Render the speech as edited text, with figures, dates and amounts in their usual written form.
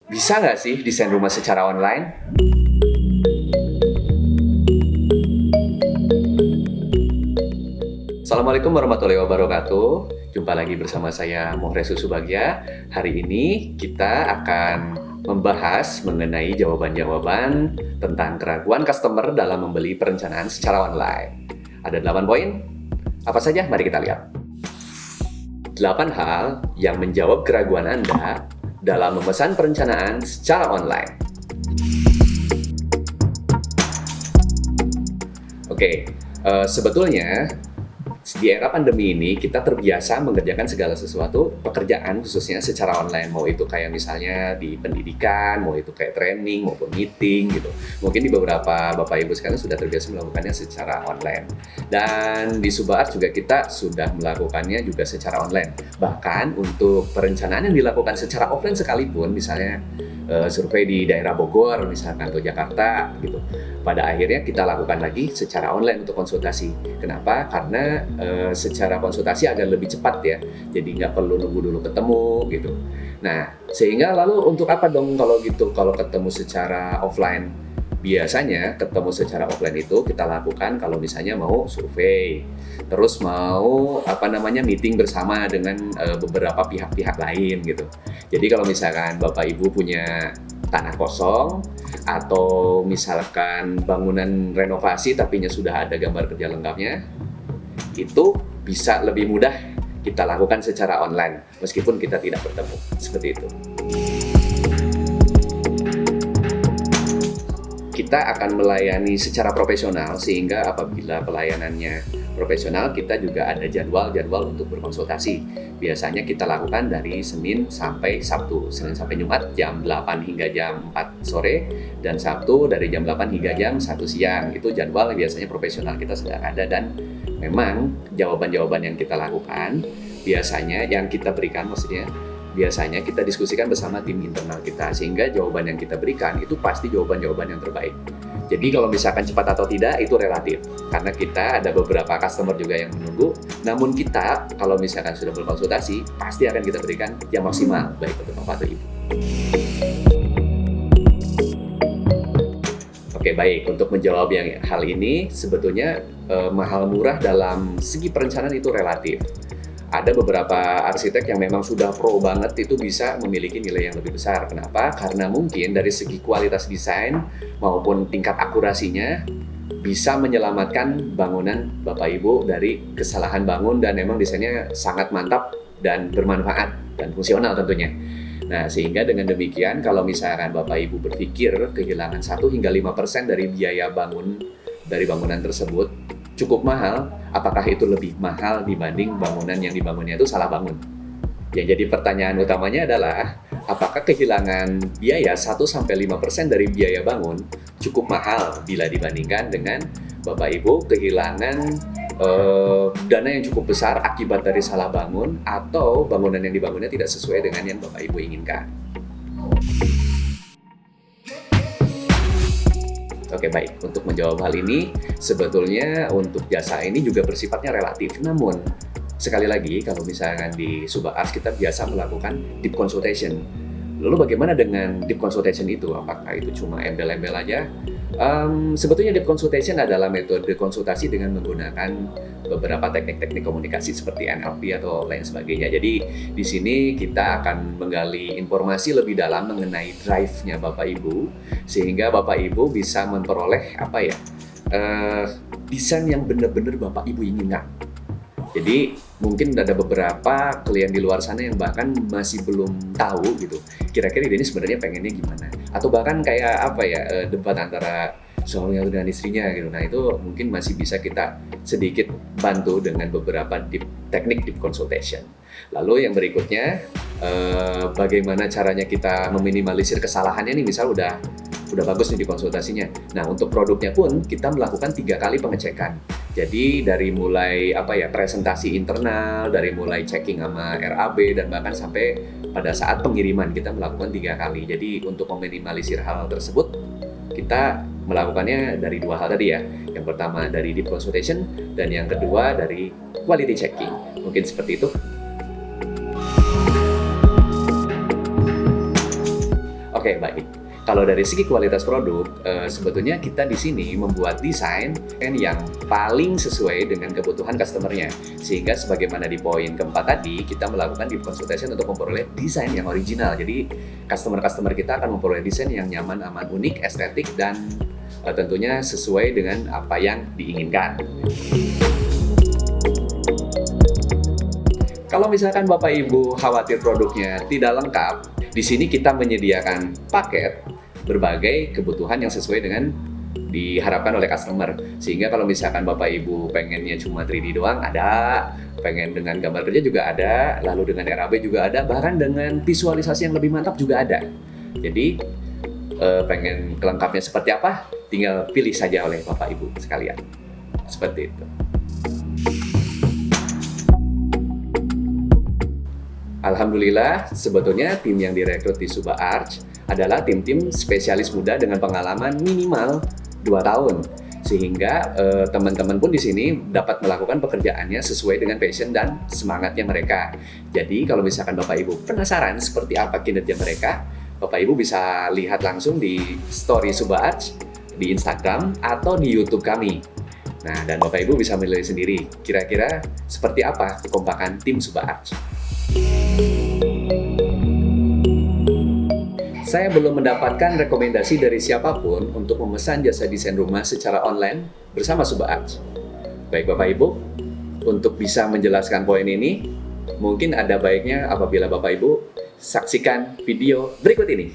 Bisa nggak sih desain rumah secara online? Assalamualaikum warahmatullahi wabarakatuh. Jumpa lagi bersama saya Mohresu Subagya. Hari ini kita akan membahas mengenai jawaban-jawaban tentang keraguan customer dalam membeli perencanaan secara online. Ada 8 poin. Apa saja? Mari kita lihat. 8 hal yang menjawab keraguan Anda dalam memesan perencanaan secara online. Oke, sebetulnya di era pandemi ini kita terbiasa mengerjakan segala sesuatu pekerjaan khususnya secara online, mau itu kayak misalnya di pendidikan, mau itu kayak training maupun meeting gitu. Mungkin di beberapa Bapak Ibu sekarang sudah terbiasa melakukannya secara online. Dan di Subart juga kita sudah melakukannya juga secara online. Bahkan untuk perencanaan yang dilakukan secara offline sekalipun, misalnya survei di daerah Bogor misalkan atau Jakarta gitu, pada akhirnya kita lakukan lagi secara online untuk konsultasi. Kenapa? Karena secara konsultasi agak lebih cepat ya, jadi nggak perlu nunggu dulu ketemu gitu. Nah, sehingga lalu untuk apa dong kalau gitu, kalau ketemu secara offline? Biasanya ketemu secara offline itu kita lakukan kalau misalnya mau survei, terus mau meeting bersama dengan beberapa pihak-pihak lain gitu. Jadi kalau misalkan Bapak Ibu punya tanah kosong atau misalkan bangunan renovasi tapinya sudah ada gambar kerja lengkapnya, itu bisa lebih mudah kita lakukan secara online meskipun kita tidak bertemu, seperti itu. Kita akan melayani secara profesional, sehingga apabila pelayanannya profesional, kita juga ada jadwal untuk berkonsultasi. Biasanya kita lakukan dari Senin sampai Sabtu, Senin sampai Jumat jam 8 hingga jam 4 sore, dan Sabtu dari jam 8 hingga jam 1 siang. Itu jadwal yang biasanya profesional kita sudah ada, dan memang jawaban-jawaban yang kita lakukan, biasanya yang kita berikan biasanya kita diskusikan bersama tim internal kita, sehingga jawaban yang kita berikan itu pasti jawaban-jawaban yang terbaik. Jadi kalau misalkan cepat atau tidak itu relatif, karena kita ada beberapa customer juga yang menunggu. Namun kita kalau misalkan sudah berkonsultasi, pasti akan kita berikan yang maksimal baik untuk Bapak atau Ibu. Oke, baik, untuk menjawab yang hal ini, sebetulnya mahal murah dalam segi perencanaan itu relatif. Ada beberapa arsitek yang memang sudah pro banget, itu bisa memiliki nilai yang lebih besar. Kenapa? Karena mungkin dari segi kualitas desain maupun tingkat akurasinya bisa menyelamatkan bangunan Bapak Ibu dari kesalahan bangun, dan memang desainnya sangat mantap dan bermanfaat dan fungsional tentunya. Nah, sehingga dengan demikian kalau misalkan Bapak Ibu berpikir kehilangan 1 hingga 5% dari biaya dari bangunan tersebut cukup mahal, apakah itu lebih mahal dibanding bangunan yang dibangunnya itu salah bangun? Yang jadi pertanyaan utamanya adalah, apakah kehilangan biaya 1-5% dari biaya bangun cukup mahal bila dibandingkan dengan Bapak Ibu kehilangan dana yang cukup besar akibat dari salah bangun, atau bangunan yang dibangunnya tidak sesuai dengan yang Bapak Ibu inginkan? Oke, baik. Untuk menjawab hal ini, sebetulnya untuk jasa ini juga bersifatnya relatif. Namun, sekali lagi, kalau misalkan di Subart kita biasa melakukan deep consultation. Lalu bagaimana dengan deep consultation itu? Apakah itu cuma embel-embel aja? Sebetulnya deep consultation adalah metode konsultasi dengan menggunakan beberapa teknik-teknik komunikasi seperti NLP atau lain sebagainya. Jadi di sini kita akan menggali informasi lebih dalam mengenai drive-nya Bapak Ibu, sehingga Bapak Ibu bisa memperoleh desain yang benar-benar Bapak Ibu inginkan. Jadi mungkin ada beberapa klien di luar sana yang bahkan masih belum tahu gitu, kira-kira ini sebenarnya pengennya gimana, atau bahkan kayak debat antara suami dengan istrinya gitu. Nah, itu mungkin masih bisa kita sedikit bantu dengan beberapa teknik deep consultation. Lalu yang berikutnya, bagaimana caranya kita meminimalisir kesalahannya nih, misal udah bagus nih di konsultasinya. Nah, untuk produknya pun kita melakukan 3 kali pengecekan. Jadi dari mulai presentasi internal, dari mulai checking sama RAB, dan bahkan sampai pada saat pengiriman kita melakukan 3 kali. Jadi untuk meminimalisir hal tersebut, kita melakukannya dari 2 hal tadi ya. Yang pertama dari deep consultation, dan yang kedua dari quality checking. Mungkin seperti itu. Oke, baik. Kalau dari segi kualitas produk, sebetulnya kita di sini membuat desain yang paling sesuai dengan kebutuhan customer-nya. Sehingga sebagaimana di poin keempat tadi, kita melakukan deep consultation untuk memperoleh desain yang original. Jadi, customer-customer kita akan memperoleh desain yang nyaman, aman, unik, estetik, dan tentunya sesuai dengan apa yang diinginkan. Kalau misalkan Bapak Ibu khawatir produknya tidak lengkap, di sini kita menyediakan paket berbagai kebutuhan yang sesuai dengan diharapkan oleh customer. Sehingga kalau misalkan Bapak Ibu pengennya cuma 3D doang, ada. Pengen dengan gambar kerja juga ada. Lalu dengan RAB juga ada. Bahkan dengan visualisasi yang lebih mantap juga ada. Jadi, pengen kelengkapnya seperti apa? Tinggal pilih saja oleh Bapak Ibu sekalian. Seperti itu. Alhamdulillah, sebetulnya tim yang direkrut di Suba Arch adalah tim-tim spesialis muda dengan pengalaman minimal 2 tahun. Sehingga teman-teman pun di sini dapat melakukan pekerjaannya sesuai dengan passion dan semangatnya mereka. Jadi kalau misalkan Bapak Ibu penasaran seperti apa kinerja mereka, Bapak Ibu bisa lihat langsung di story Suba Arch, di Instagram, atau di YouTube kami. Nah, dan Bapak Ibu bisa menilai sendiri kira-kira seperti apa kekompakan tim Suba Arch. Saya belum mendapatkan rekomendasi dari siapapun untuk memesan jasa desain rumah secara online bersama Suba Arch. Baik Bapak Ibu, untuk bisa menjelaskan poin ini, mungkin ada baiknya apabila Bapak Ibu saksikan video berikut ini.